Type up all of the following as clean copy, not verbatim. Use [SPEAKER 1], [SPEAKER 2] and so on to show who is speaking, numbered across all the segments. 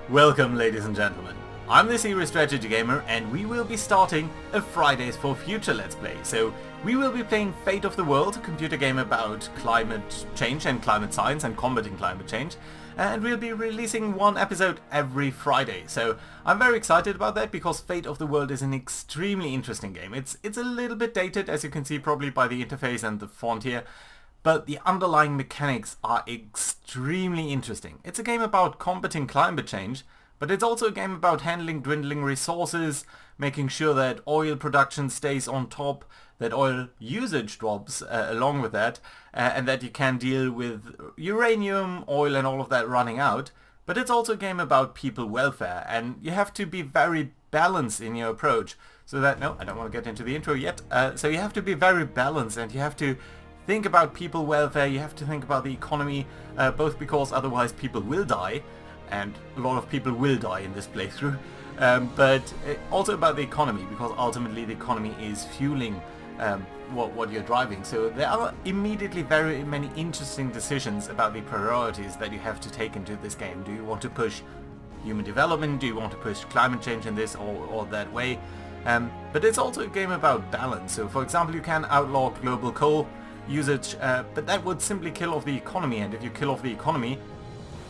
[SPEAKER 1] Welcome, ladies and gentlemen. I'm the Serious Strategy Gamer, and we will be starting a Fridays for Future Let's Play. So, we will be playing Fate of the World, a computer game about climate change and climate science and combating climate change. And we'll be releasing one episode every Friday. So, I'm very excited about that because Fate of the World is an extremely interesting game. It's a little bit dated, as you can see probably by the interface and the font here. But the underlying mechanics are extremely interesting. It's a game about combating climate change, but it's also a game about handling dwindling resources, making sure that oil production stays on top, that oil usage drops along with that, and that you can deal with uranium, oil and all of that running out. But it's also a game about people welfare, and you have to be very balanced in your approach. So that, no, I don't want to get into the intro yet. So you have to be very balanced, and you have to think about people welfare, you have to think about the economy, both because otherwise people will die, and a lot of people will die in this playthrough, but also about the economy, because ultimately the economy is fueling what you're driving. So there are immediately very many interesting decisions about the priorities that you have to take into this game. Do you want to push human development? Do you want to push climate change in this or that way? But it's also a game about balance. So for example, you can outlaw global coal usage, but that would simply kill off the economy, and if you kill off the economy,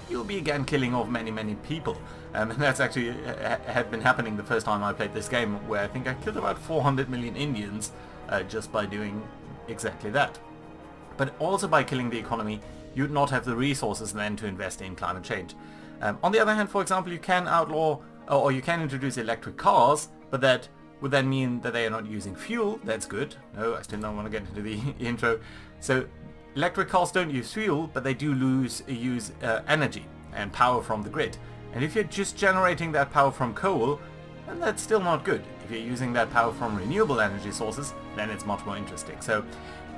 [SPEAKER 1] you'll be again killing off many people. And that's actually had been happening the first time I played this game, where I think I killed about 400 million Indians just by doing exactly that. But also by killing the economy, you'd not have the resources then to invest in climate change. On the other hand, for example, you can outlaw, or you can introduce electric cars, but that would then mean that they are not using fuel. That's good. No, I still don't want to get into the intro. So electric cars don't use fuel, but they do use energy and power from the grid. And if you're just generating that power from coal, then that's still not good. If you're using that power from renewable energy sources, then it's much more interesting. So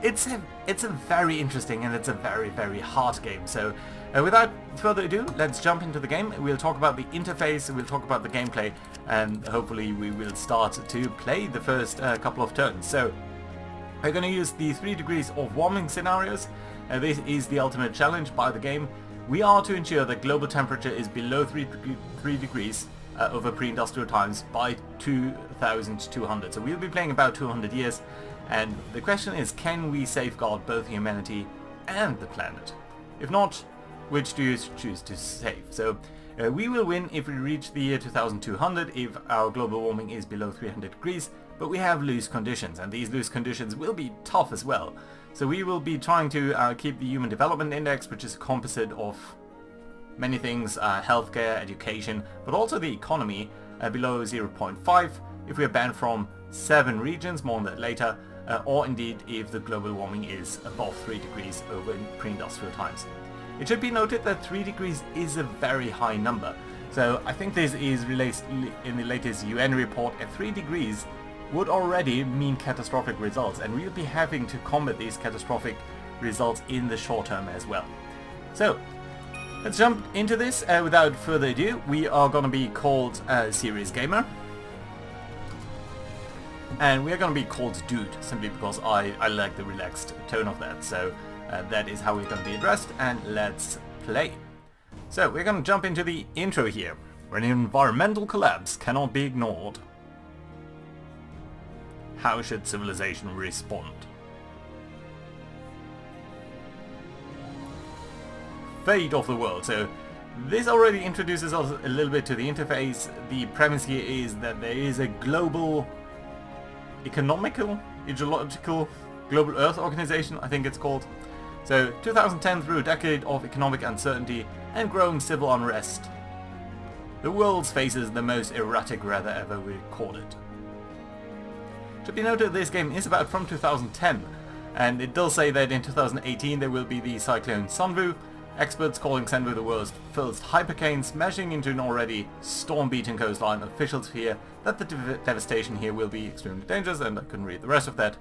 [SPEAKER 1] it's a very interesting and it's a very hard game. So without further ado, let's jump into the game. We'll talk about the interface, we'll talk about the gameplay, and hopefully we will start to play the first couple of turns. So we're going to use the 3 degrees of warming scenarios. This is the ultimate challenge by the game. We are to ensure that global temperature is below 3 degrees over pre-industrial times by 2200. So we'll be playing about 200 years. And the question is, can we safeguard both humanity and the planet? If not, which do you choose to save? So we will win if we reach the year 2200 if our global warming is below 300 degrees, but we have loose conditions, and these loose conditions will be tough as well. So we will be trying to keep the Human Development Index, which is a composite of many things, healthcare, education, but also the economy, below 0.5 if we are banned from 7 regions, more on that later, or indeed if the global warming is above 3 degrees over pre-industrial times. It should be noted that 3 degrees is a very high number. So I think this is released in the latest UN report. At 3 degrees would already mean catastrophic results, and we'll be having to combat these catastrophic results in the short term as well. So let's jump into this. Without further ado, we are going to be called Serious Gamer. And we are going to be called Dude, simply because I like the relaxed tone of that. So that is how we're going to be addressed, and let's play. So we're going to jump into the intro here, where an environmental collapse cannot be ignored. How should civilization respond? Fate of the world. So this already introduces us a little bit to the interface. The premise here is that there is a global economical, ecological, global Earth organization, I think it's called. So 2010, through a decade of economic uncertainty and growing civil unrest, the world faces the most erratic weather ever recorded. It should be noted this game is about from 2010, and it does say that in 2018 there will be the cyclone Sunvu, experts calling Sunvu the world's first hypercane, smashing into an already storm-beaten coastline. Officials fear that the devastation here will be extremely dangerous, and I couldn't read the rest of that.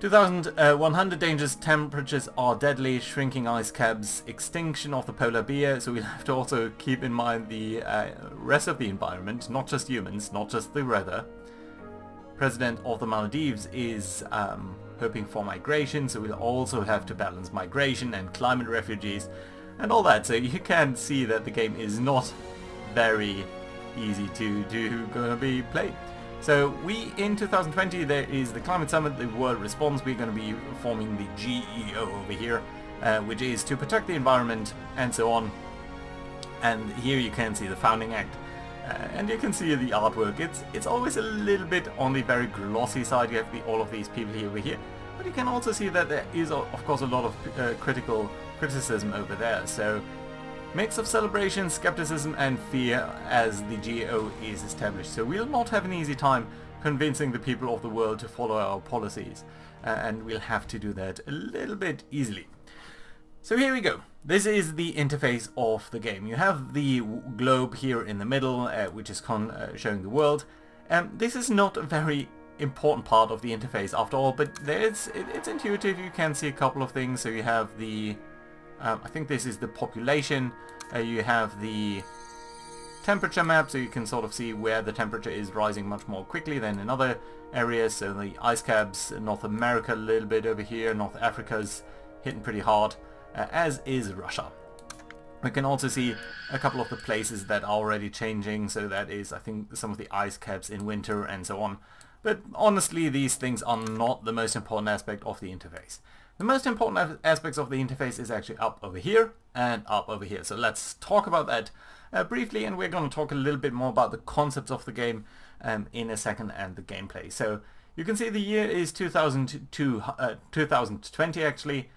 [SPEAKER 1] 2100 dangerous temperatures are deadly, shrinking ice caps, extinction of the polar bear, so we'll have to also keep in mind the rest of the environment, not just humans, not just the weather. President of the Maldives is hoping for migration, so we'll also have to balance migration and climate refugees. and all that. So you can see that the game is not very easy to gonna be played. So we, in 2020, there is the Climate Summit, the World Response. We're going to be forming the GEO over here, which is to protect the environment and so on. And here you can see the Founding Act. And you can see the artwork. It's always a little bit on the very glossy side. You have all of these people here over here. But you can also see that there is, of course, a lot of criticism over there. So mix of celebration, skepticism and fear as the GEO is established. So we'll not have an easy time convincing the people of the world to follow our policies. And we'll have to do that a little bit easily. So here we go. This is the interface of the game. You have the globe here in the middle, which is showing the world. This is not a very important part of the interface after all, but it's intuitive. You can see a couple of things. So you have the I think this is the population. You have the temperature map, so you can sort of see where the temperature is rising much more quickly than in other areas. So the ice caps, North America a little bit over here, North Africa's hitting pretty hard, as is Russia. We can also see a couple of the places that are already changing, so that is, I think, some of the ice caps in winter and so on. But honestly, these things are not the most important aspect of the interface. The most important aspects of the interface is actually up over here and up over here. So let's talk about that briefly, and we're going to talk a little bit more about the concepts of the game in a second and the gameplay. So you can see the year is 2020 actually.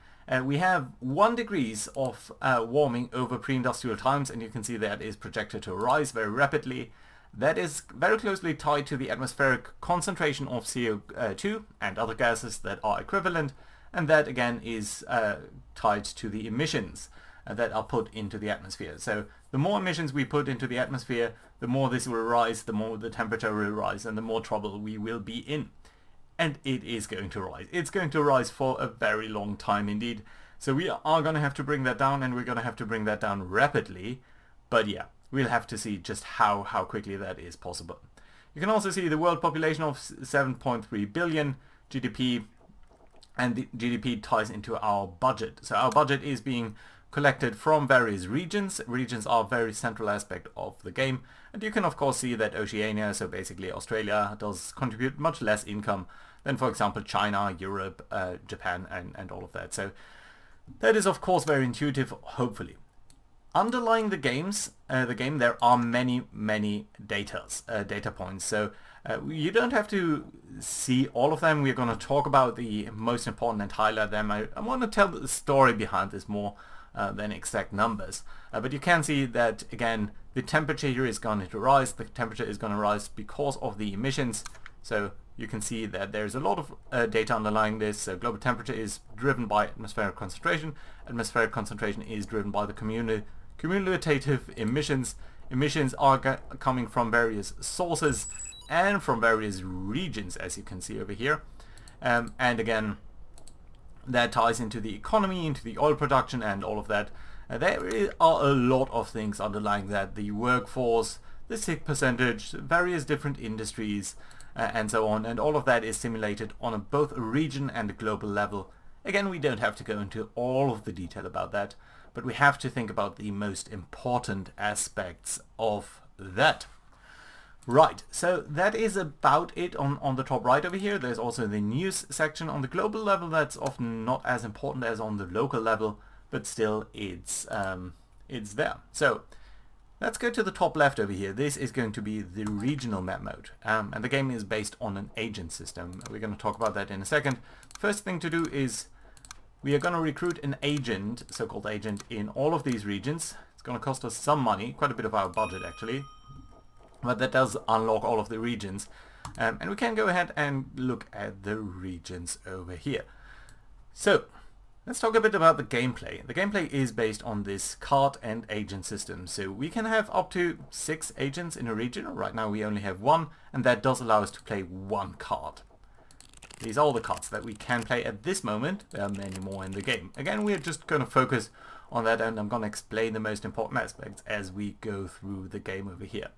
[SPEAKER 1] We have 1 degrees of warming over pre-industrial times, and you can see that is projected to rise very rapidly. That is very closely tied to the atmospheric concentration of CO2 and other gases that are equivalent. And that again is tied to the emissions that are put into the atmosphere. So the more emissions we put into the atmosphere, the more this will rise, the more the temperature will rise, and the more trouble we will be in. And it is going to rise. It's going to rise for a very long time indeed. So we are going to have to bring that down, and we're going to have to bring that down rapidly. But yeah, we'll have to see just how quickly that is possible. You can also see the world population of 7.3 billion, GDP, and the GDP ties into our budget. So our budget is being collected from various regions. Regions are a very central aspect of the game. And you can of course see that Oceania, so basically Australia, does contribute much less income than, for example, China, Europe, Japan, and all of that. So that is of course very intuitive, hopefully. Underlying the game, there are many data points. So you don't have to see all of them. We're going to talk about the most important and highlight them. I want to tell the story behind this more than exact numbers. But you can see that, again, the temperature here is going to rise. The temperature is going to rise because of the emissions. So you can see that there's a lot of data underlying this. So global temperature is driven by atmospheric concentration. Atmospheric concentration is driven by the cumulative emissions. Emissions are coming from various sources and from various regions, as you can see over here. And again, that ties into the economy, into the oil production and all of that. There are a lot of things underlying that. The workforce, the sick percentage, various different industries, and so on. And all of that is simulated on both a region and a global level. Again, we don't have to go into all of the detail about that, but we have to think about the most important aspects of that. Right, so that is about it on the top right over here. There's also the news section on the global level. That's often not as important as on the local level, but still it's there. So let's go to the top left over here. This is going to be the regional map mode, and the game is based on an agent system. We're going to talk about that in a second. First thing to do is we are going to recruit an agent, so-called agent, in all of these regions. It's going to cost us some money, quite a bit of our budget actually. But that does unlock all of the regions. And we can go ahead and look at the regions over here. So let's talk a bit about the gameplay. The gameplay is based on this card and agent system. So we can have up to 6 agents in a region. Right now we only have 1, and that does allow us to play 1 card. These are all the cards that we can play at this moment. There are many more in the game. Again, we're just going to focus on that, and I'm going to explain the most important aspects as we go through the game over here.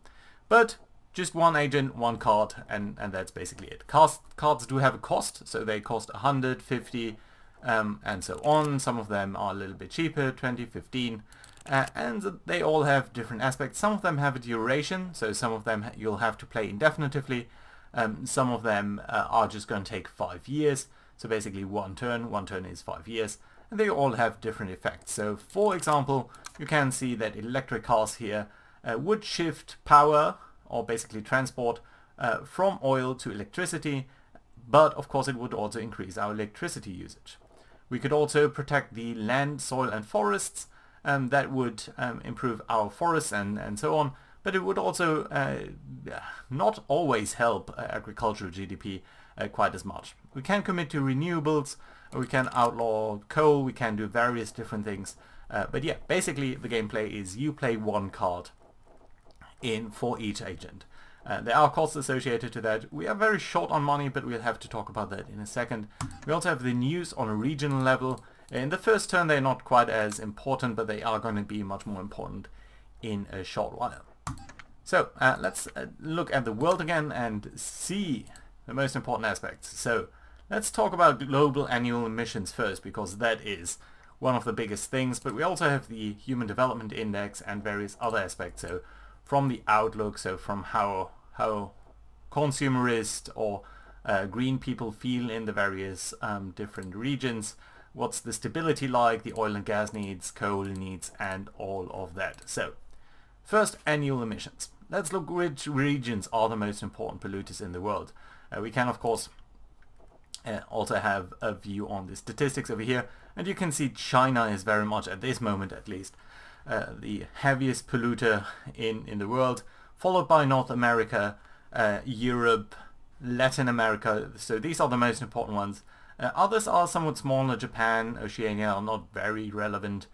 [SPEAKER 1] But just 1 agent, 1 card, and that's basically it. Cards do have a cost, so they cost 150 and so on. Some of them are a little bit cheaper, 20, 15, and they all have different aspects. Some of them have a duration, so some of them you'll have to play indefinitely. Some of them are just going to take 5 years, so basically one turn is 5 years, and they all have different effects. So for example, you can see that electric cars here would shift power, or basically transport, from oil to electricity, but of course it would also increase our electricity usage. We could also protect the land, soil and forests, that would improve our forests and so on, but it would also not always help agricultural GDP quite as much. We can commit to renewables, we can outlaw coal, we can do various different things, but yeah, basically the gameplay is you play one card in for each agent. There are costs associated to that. We are very short on money, but we'll have to talk about that in a second. We also have the news on a regional level. In the first turn they're not quite as important, but they are going to be much more important in a short while. So let's look at the world again and see the most important aspects. So let's talk about global annual emissions first, because that is one of the biggest things, but we also have the Human Development Index and various other aspects. So from the outlook, so from how consumerist or green people feel in the various different regions, what's the stability like, the oil and gas needs, coal needs, and all of that. So first, annual emissions. Let's look which regions are the most important polluters in the world. We can of course also have a view on the statistics over here, and you can see China is very much, at this moment at least, the heaviest polluter in the world, followed by North America, Europe, Latin America. So these are the most important ones. Others are somewhat smaller. Japan, Oceania are not very relevant.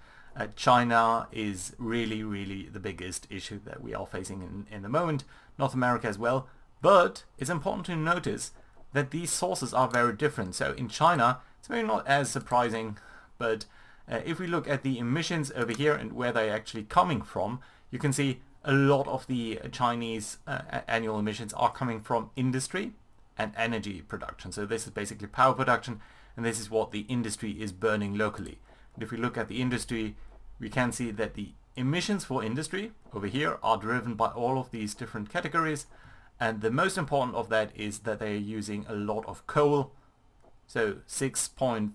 [SPEAKER 1] China is really the biggest issue that we are facing in the moment. North America as well. But it's important to notice that these sources are very different. So in China, it's maybe not as surprising, but if we look at the emissions over here and where they're actually coming from, you can see a lot of the Chinese annual emissions are coming from industry and energy production. So this is basically power production, and this is what the industry is burning locally. And if we look at the industry, we can see that the emissions for industry over here are driven by all of these different categories, and the most important of that is that they are using a lot of coal. So 6.6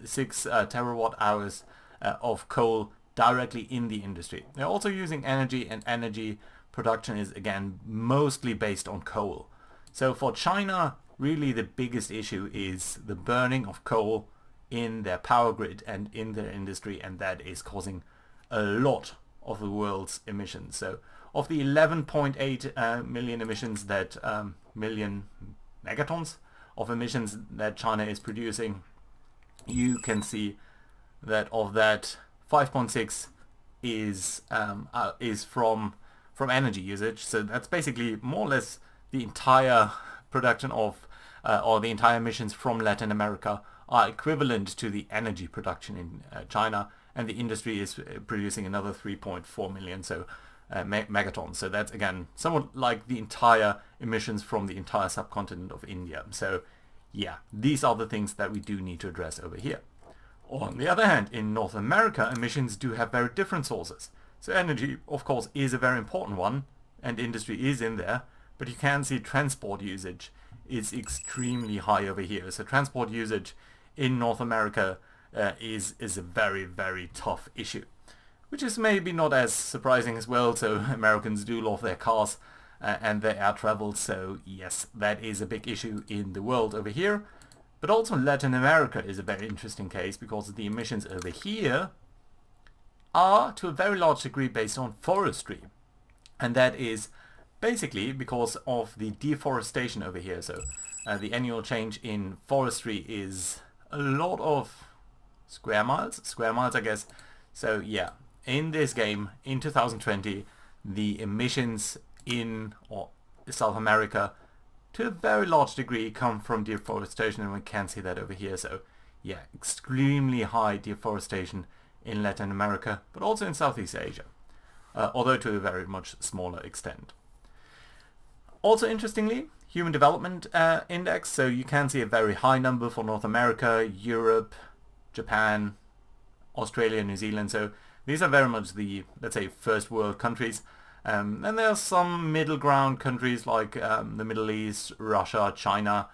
[SPEAKER 1] terawatt hours of coal directly in the industry. They're also using energy, and energy production is again mostly based on coal. So for China, really the biggest issue is the burning of coal in their power grid and in their industry, and that is causing a lot of the world's emissions. So of the 11.8 million emissions that million megatons of emissions that China is producing, you can see that of that 5.6 is from energy usage. So that's basically more or less the entire production of or the entire emissions from Latin America are equivalent to the energy production in China, and the industry is producing another 3.4 million megatons. So that's again somewhat like the entire emissions from the entire subcontinent of India. So yeah, these are the things that we do need to address over here. On the other hand, in North America, emissions do have very different sources. So energy, of course, is a very important one, and industry is in there, but you can see transport usage is extremely high over here. So transport usage in North America is a very tough issue, which is maybe not as surprising as well. So Americans do love their cars and their air travel, so yes, that is a big issue in the world over here. But also Latin America is a very interesting case, because the emissions over here are to a very large degree based on forestry, and that is basically because of the deforestation over here. So the annual change in forestry is a lot of square miles I guess. So yeah, in this game in 2020, the emissions in South America to a very large degree come from deforestation, and we can see that over here. So yeah, extremely high deforestation in Latin America, but also in Southeast Asia, although to a very much smaller extent. Also interestingly, Human Development Index, so you can see a very high number for North America, Europe, Japan, Australia, New Zealand. So these are very much the, let's say, first world countries. And there are some middle ground countries like the Middle East, Russia, China,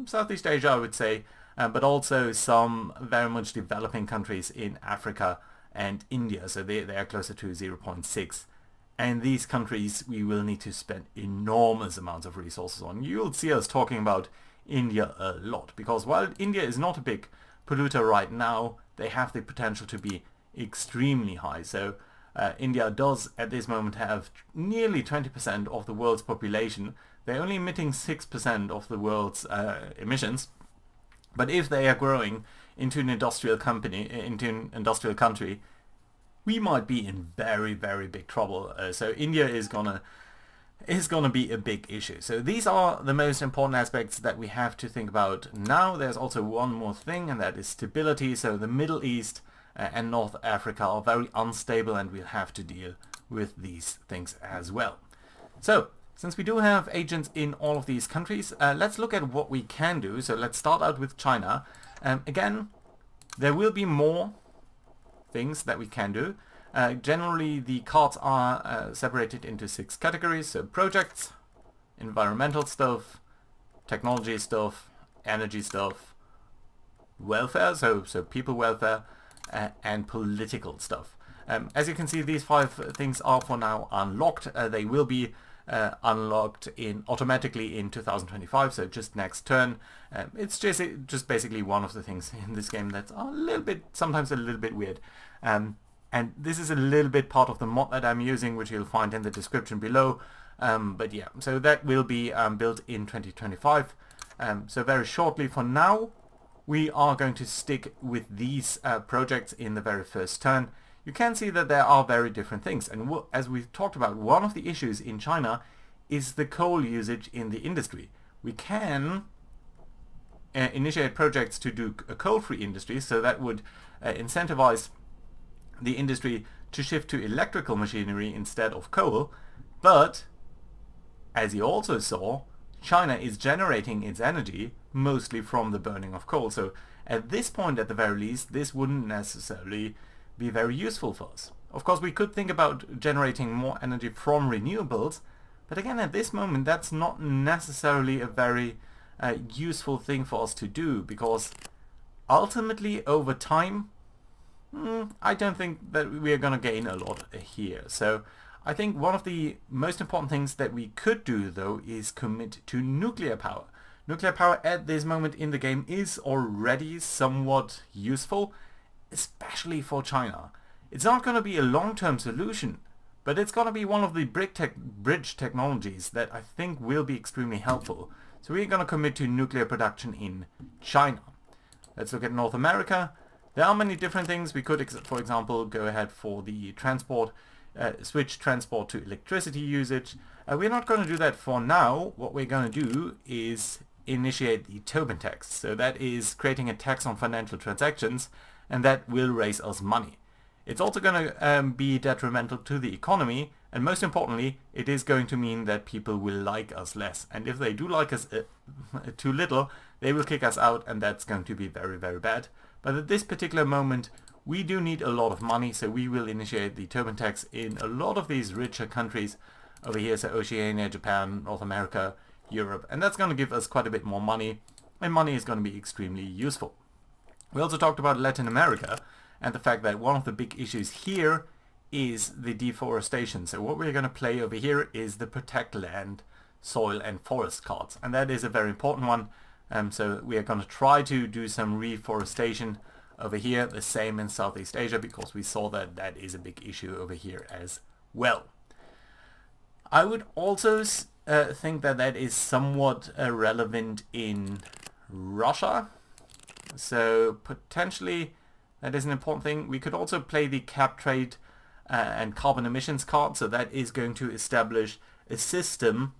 [SPEAKER 1] Southeast Asia, I would say, but also some very much developing countries in Africa and India. So they are closer to 0.6. And these countries we will need to spend enormous amounts of resources on. You'll see us talking about India a lot, because while India is not a big polluter right now, they have the potential to be extremely high. So India does at this moment have nearly 20% of the world's population. They're only emitting 6% of the world's emissions. But if they are growing into an industrial country, we might be in very, very big trouble. So India is gonna be a big issue. So these are the most important aspects that we have to think about now. There's also one more thing, and that is stability. So the Middle East and North Africa are very unstable, and we'll have to deal with these things as well. So since we do have agents in all of these countries, let's look at what we can do. So let's start out with China. Again, there will be more things that we can do. Generally, the cards are separated into 6 categories. So projects, environmental stuff, technology stuff, energy stuff, welfare, so people welfare, and political stuff. As you can see, these 5 things are for now unlocked. They will be unlocked automatically in 2025, so just next turn. It's just basically one of the things in this game that's sometimes a little bit weird. And this is a little bit part of the mod that I'm using, which you'll find in the description below. But yeah, so that will be built in 2025. So very shortly. For now, we are going to stick with these projects in the very first turn. You can see that there are very different things, and as we've talked about, one of the issues in China is the coal usage in the industry. We can initiate projects to do a coal-free industry, so that would incentivize the industry to shift to electrical machinery instead of coal. But as you also saw, China is generating its energy mostly from the burning of coal. So at this point, at the very least, this wouldn't necessarily be very useful for us. Of course, we could think about generating more energy from renewables, but again, at this moment, that's not necessarily a very useful thing for us to do, because ultimately, over time, I don't think that we are going to gain a lot here. So I think one of the most important things that we could do, though, is commit to nuclear power. Nuclear power at this moment in the game is already somewhat useful, especially for China. It's not going to be a long-term solution, but it's going to be one of the bridge technologies that I think will be extremely helpful. So we're going to commit to nuclear production in China. Let's look at North America. There are many different things. We could, for example, go ahead for the transport, switch transport to electricity usage. We're not going to do that for now. What we're going to do is initiate the Tobin tax. So that is creating a tax on financial transactions, and that will raise us money. It's also going to be detrimental to the economy, and most importantly, it is going to mean that people will like us less. And if they do like us too little, they will kick us out, and that's going to be very, very bad. But at this particular moment, we do need a lot of money, so we will initiate the Tobin tax in a lot of these richer countries over here, so Oceania, Japan, North America, Europe, and that's going to give us quite a bit more money, and money is going to be extremely useful. We also talked about Latin America and the fact that one of the big issues here is the deforestation. So what we're going to play over here is the protect land, soil and forest cards, and that is a very important one. So we are going to try to do some reforestation over here, the same in Southeast Asia, because we saw that that is a big issue over here as well. I would also think that that is somewhat relevant in Russia. So potentially that is an important thing. We could also play the cap trade and carbon emissions card. So that is going to establish a system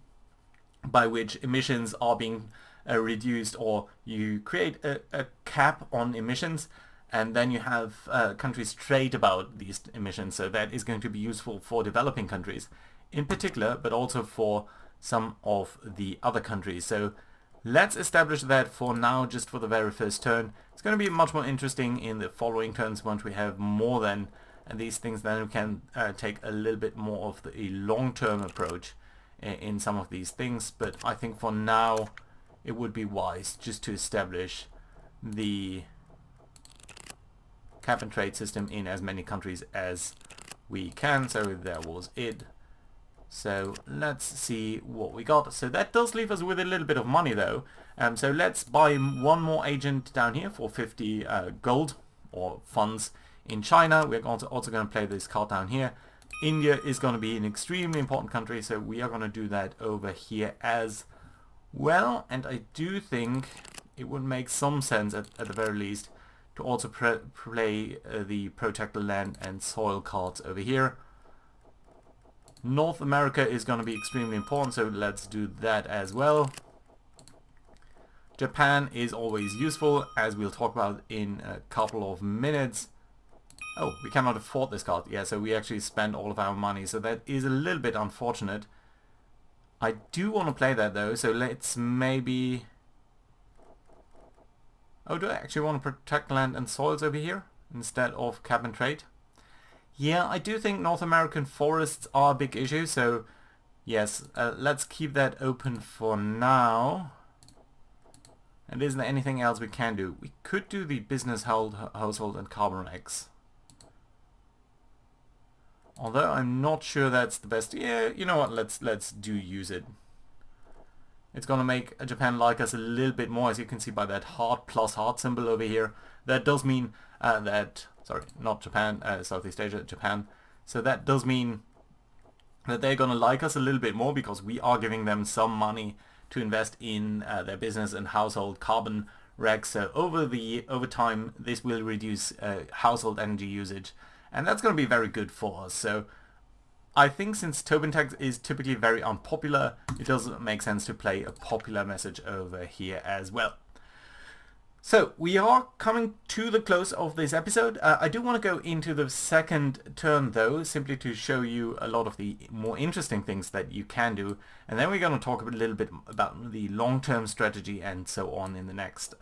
[SPEAKER 1] by which emissions are being reduced, or you create a cap on emissions, and then you have countries trade about these emissions. So that is going to be useful for developing countries in particular, but also for some of the other countries. So Let's establish that for now, just for the very first turn. It's going to be much more interesting in the following turns once we have more than these things. Then we can take a little bit more of the long-term approach in some of these things. But I think for now it would be wise just to establish the cap and trade system in as many countries as we can. So there was it. So let's see what we got. So that does leave us with a little bit of money though. So let's buy one more agent down here for 50 gold or funds in China. We're also going to play this card down here. India is going to be an extremely important country, so we are going to do that over here as well. And I do think it would make some sense at the very least to also play the protector land and soil cards over here. North America is going to be extremely important, so let's do that as well. Japan is always useful, as we'll talk about in a couple of minutes. Oh, we cannot afford this card. Yeah, so we actually spend all of our money, so that is a little bit unfortunate. I do want to play that though, so let's maybe... Oh, do I actually want to protect land and soils over here instead of cap and trade? Yeah, I do think North American forests are a big issue, so yes, let's keep that open for now. And isn't there anything else we can do? We could do the business household and carbon X. Although I'm not sure that's the best. Yeah, you know what? Let's use it. It's gonna make Japan like us a little bit more, as you can see by that heart plus heart symbol over here. That does mean that, sorry, not Japan, Southeast Asia, Japan. So that does mean that they're gonna like us a little bit more because we are giving them some money to invest in their business and household carbon regs. So over time, this will reduce household energy usage, and that's going to be very good for us. So I think since Tobin tax is typically very unpopular, it does make sense to play a popular message over here as well. So we are coming to the close of this episode. I do want to go into the second turn though, simply to show you a lot of the more interesting things that you can do. And then we're going to talk a little bit about the long-term strategy and so on in the next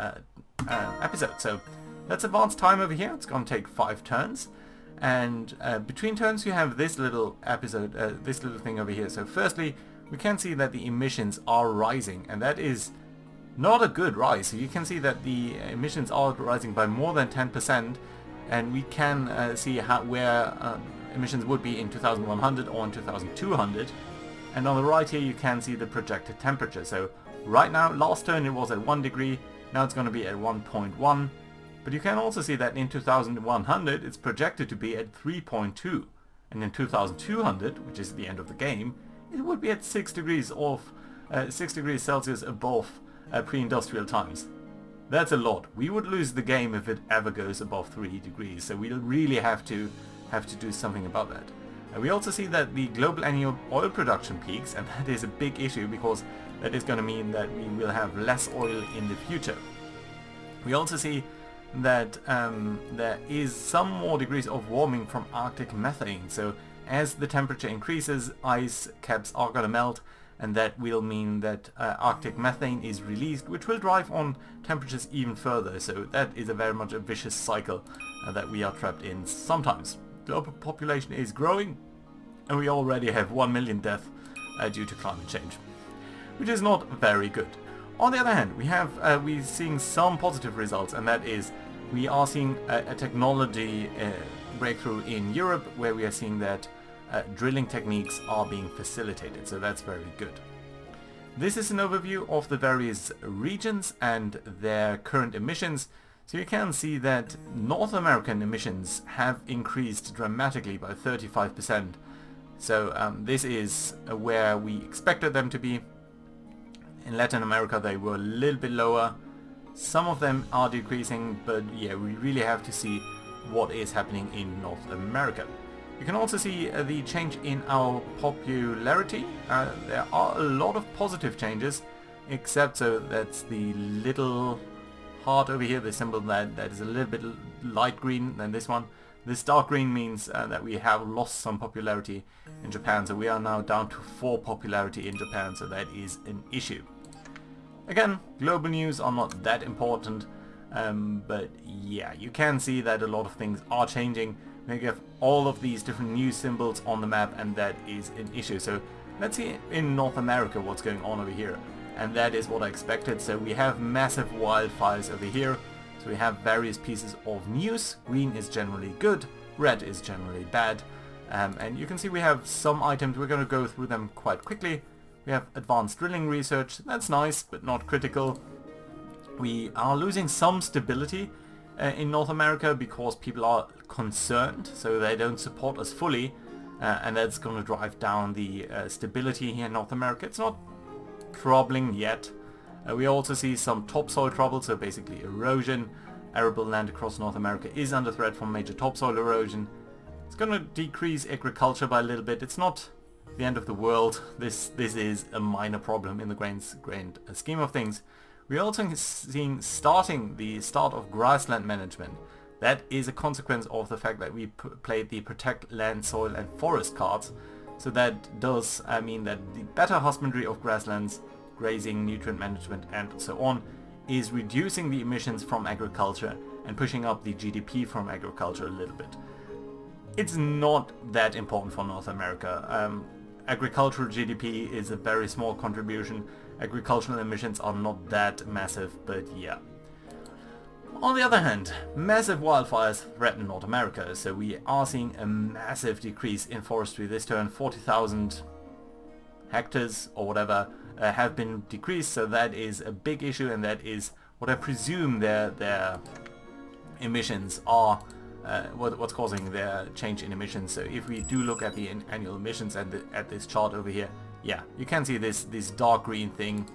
[SPEAKER 1] episode. So let's advance time over here. It's going to take 5 turns. And between turns you have this little episode, this little thing over here. So firstly, we can see that the emissions are rising, and that is not a good rise. So you can see that the emissions are rising by more than 10%, and we can see where emissions would be in 2100 or in 2200. And on the right here you can see the projected temperature. So right now, last turn it was at 1 degree, now it's going to be at 1.1. But you can also see that in 2100 it's projected to be at 3.2. And in 2200, which is the end of the game, it would be at 6 degrees Celsius above pre-industrial times. That's a lot. We would lose the game if it ever goes above 3 degrees, so we'll really have to do something about that. And we also see that the global annual oil production peaks, and that is a big issue because that is going to mean that we will have less oil in the future. We also see that there is some more degrees of warming from Arctic methane, so as the temperature increases, ice caps are going to melt, and that will mean that Arctic methane is released, which will drive on temperatures even further. So that is a very much a vicious cycle that we are trapped in sometimes. Global population is growing, and we already have 1 million deaths due to climate change, which is not very good. On the other hand, we're seeing some positive results, and that is we are seeing a technology breakthrough in Europe, where we are seeing that drilling techniques are being facilitated, so that's very good. This is an overview of the various regions and their current emissions. So you can see that North American emissions have increased dramatically by 35%. So this is where we expected them to be. In Latin America they were a little bit lower. Some of them are decreasing, but yeah, we really have to see what is happening in North America. You can also see the change in our popularity. There are a lot of positive changes, except so that's the little heart over here, the symbol that is a little bit light green than this one. This dark green means that we have lost some popularity in Japan, so we are now down to 4 popularity in Japan, so that is an issue. Again, global news are not that important, but yeah, you can see that a lot of things are changing. We have all of these different news symbols on the map, and that is an issue. So let's see in North America what's going on over here. And that is what I expected. So we have massive wildfires over here. So we have various pieces of news. Green is generally good, red is generally bad. And you can see we have some items. We're going to go through them quite quickly. We have advanced drilling research. That's nice, but not critical. We are losing some stability in North America because people are concerned, so they don't support us fully. And that's going to drive down the stability here in North America. It's not troubling yet. We also see some topsoil trouble, so basically erosion. Arable land across North America is under threat from major topsoil erosion. It's going to decrease agriculture by a little bit. It's not the end of the world. This is a minor problem in the grand scheme of things. We're also seeing the start of grassland management. That is a consequence of the fact that we played the protect land, soil and forest cards. So that does mean that the better husbandry of grasslands, grazing, nutrient management and so on is reducing the emissions from agriculture and pushing up the GDP from agriculture a little bit. It's not that important for North America. Agricultural GDP is a very small contribution. Agricultural emissions are not that massive, but yeah. On the other hand, massive wildfires threaten North America, so we are seeing a massive decrease in forestry this turn. 40,000 hectares or whatever have been decreased, so that is a big issue, and that is what I presume their emissions are, what's causing their change in emissions. So if we do look at the annual emissions and at this chart over here, yeah, you can see this dark green thing.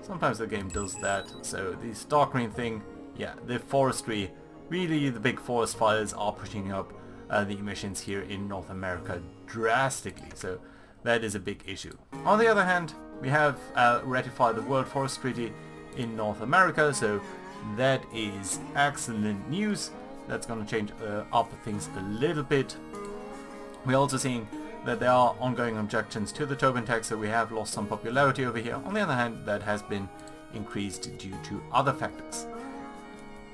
[SPEAKER 1] Sometimes the game does that. So this dark green thing, yeah, the forestry, really the big forest fires are pushing up the emissions here in North America drastically. So that is a big issue. On the other hand, we have ratified the World Forest Treaty in North America, so that is excellent news. That's going to change up things a little bit. We're also seeing that there are ongoing objections to the Tobin tax, so we have lost some popularity over here. On the other hand, that has been increased due to other factors.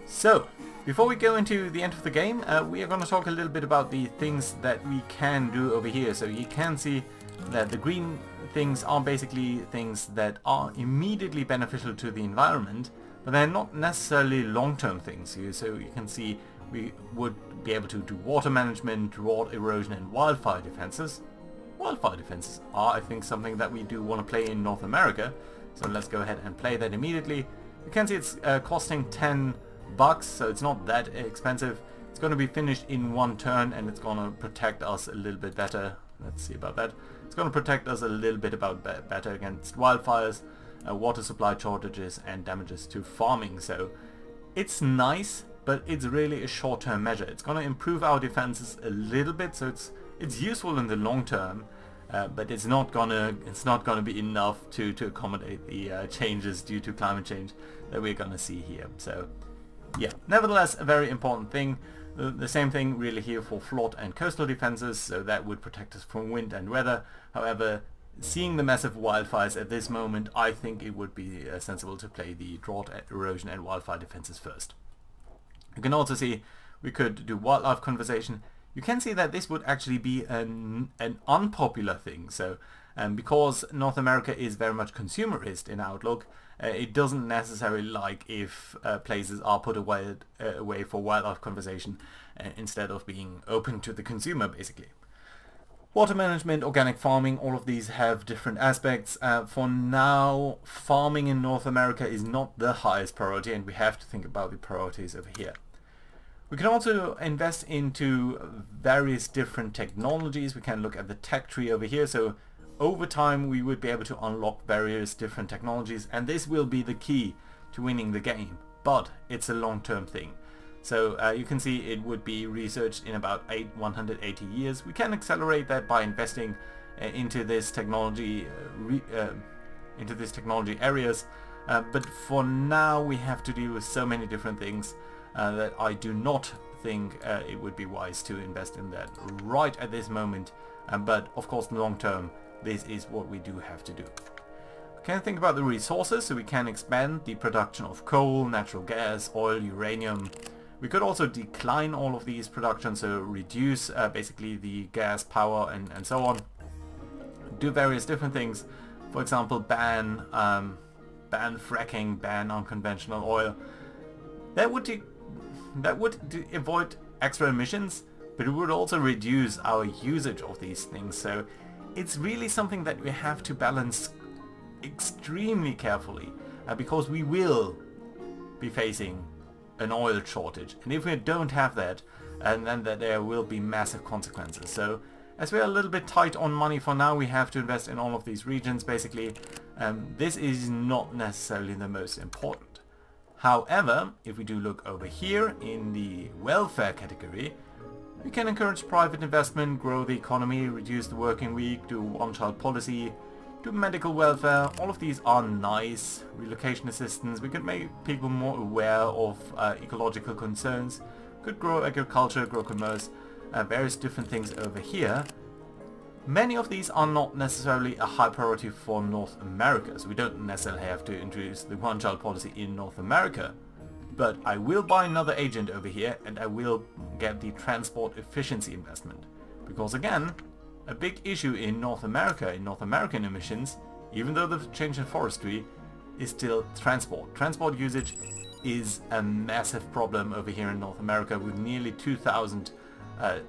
[SPEAKER 1] So, before we go into the end of the game, we are going to talk a little bit about the things that we can do over here. So you can see that the green things are basically things that are immediately beneficial to the environment, but they're not necessarily long-term things. So you can see we would be able to do water management, drought, erosion and wildfire defenses. Wildfire defenses are, I think, something that we do want to play in North America, so let's go ahead and play that immediately. You can see it's costing $10, so it's not that expensive. It's going to be finished in one turn, and it's going to protect us a little bit better. Let's see about that. It's going to protect us a little bit better against wildfires, water supply shortages and damages to farming. So it's nice, but it's really a short-term measure. It's going to improve our defenses a little bit, so it's useful in the long term, but it's not gonna be enough to accommodate the changes due to climate change that we're gonna see here. So yeah, nevertheless a very important thing. The same thing really here for flood and coastal defenses, so that would protect us from wind and weather. However, seeing the massive wildfires at this moment, I think it would be sensible to play the drought, erosion and wildfire defenses first. You can also see we could do wildlife conservation. You can see that this would actually be an unpopular thing. So because North America is very much consumerist in outlook, it doesn't necessarily like if places are put away for wildlife conservation instead of being open to the consumer, basically. Water management, organic farming, all of these have different aspects. For now, farming in North America is not the highest priority, and we have to think about the priorities over here. We can also invest into various different technologies. We can look at the tech tree over here. So over time we would be able to unlock various different technologies, and this will be the key to winning the game, but it's a long-term thing. So you can see it would be researched in about 180 years. We can accelerate that by investing into this technology areas, but for now we have to deal with so many different things that I do not think it would be wise to invest in that right at this moment. But of course long term, this is what we do have to do. Can think about the resources, so we can expand the production of coal, natural gas, oil, uranium. We could also decline all of these productions, so reduce basically the gas, power, and so on. Do various different things. For example, ban fracking, ban unconventional oil. That would avoid extra emissions, but it would also reduce our usage of these things. So it's really something that we have to balance extremely carefully, because we will be facing an oil shortage, and if we don't have that, and then there will be massive consequences. So as we are a little bit tight on money for now, we have to invest in all of these regions basically. This is not necessarily the most important. However, if we do look over here in the welfare category, we can encourage private investment, grow the economy, reduce the working week, do one-child policy, do medical welfare. All of these are nice. Relocation assistance, we could make people more aware of ecological concerns, could grow agriculture, grow commerce, various different things over here. Many of these are not necessarily a high priority for North America, so we don't necessarily have to introduce the one-child policy in North America. But I will buy another agent over here, and I will get the transport efficiency investment. Because again, a big issue in North America, in North American emissions, even though they've changed in forestry, is still transport. Transport usage is a massive problem over here in North America, with nearly 2,000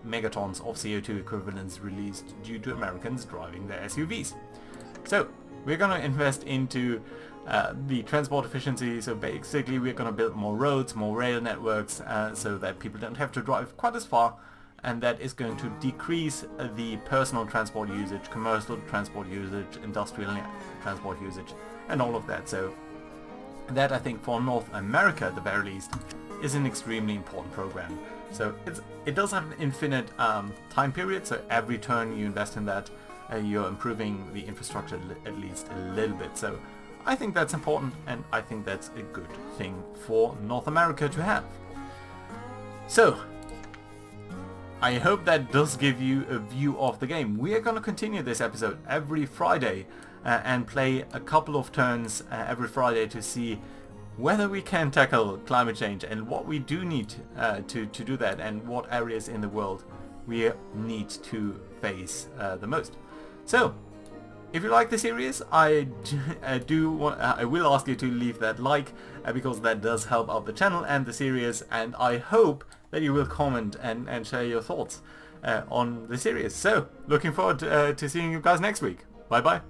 [SPEAKER 1] megatons of CO2 equivalents released due to Americans driving their SUVs. So we're going to invest into the transport efficiency. So basically we're going to build more roads, more rail networks, so that people don't have to drive quite as far, and that is going to decrease the personal transport usage, commercial transport usage, industrial transport usage, and all of that. So that, I think, for North America at the very least, is an extremely important program. So it does have an infinite time period, so every turn you invest in that, you're improving the infrastructure at least a little bit. So I think that's important, and I think that's a good thing for North America to have. So I hope that does give you a view of the game. We are going to continue this episode every Friday and play a couple of turns every Friday to see whether we can tackle climate change and what we do need to do that, and what areas in the world we need to face the most. So if you like the series, I will ask you to leave that like, because that does help out the channel and the series, and I hope that you will comment and share your thoughts on the series. So looking forward to seeing you guys next week. Bye bye.